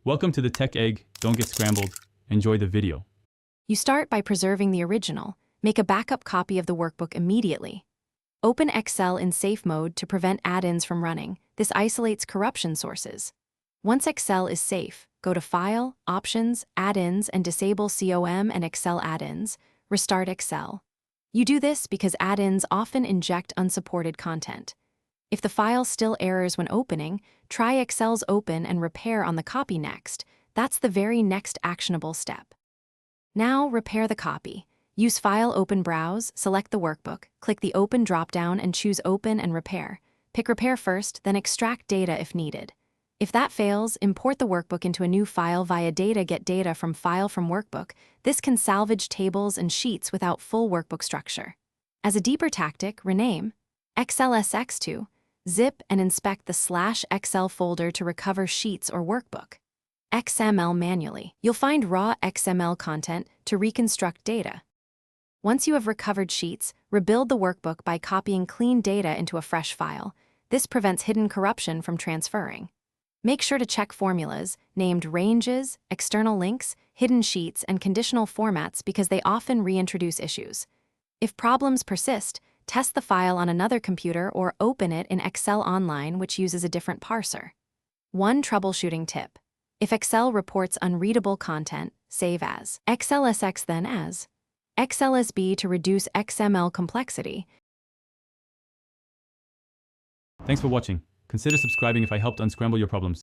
Welcome to the Tech Egg. Don't get scrambled. Enjoy the video. You start by preserving the original. Make a backup copy of the workbook immediately. Open Excel in safe mode to prevent add-ins from running. This isolates corruption sources. Once Excel is safe, go to File, Options, Add-ins, and disable COM and Excel add-ins. Restart Excel. You do this because add-ins often inject unsupported content. If the file still errors when opening, try Excel's Open and Repair on the copy next. That's the very next actionable step. Now, repair the copy. Use File Open Browse, select the workbook, click the Open dropdown and choose Open and Repair. Pick Repair first, then extract data if needed. If that fails, import the workbook into a new file via Get data from File from Workbook. This can salvage tables and sheets without full workbook structure. As a deeper tactic, rename XLSX2, zip and inspect the /Excel folder to recover sheets or workbook. XML manually. You'll find raw XML content to reconstruct data. Once you have recovered sheets, rebuild the workbook by copying clean data into a fresh file. This prevents hidden corruption from transferring. Make sure to check formulas, named ranges, external links, hidden sheets, and conditional formats because they often reintroduce issues. If problems persist, test the file on another computer or open it in Excel Online, which uses a different parser. One troubleshooting tip. If Excel reports unreadable content, save as XLSX then as XLSB to reduce XML complexity. Thanks for watching. Consider subscribing if I helped unscramble your problems.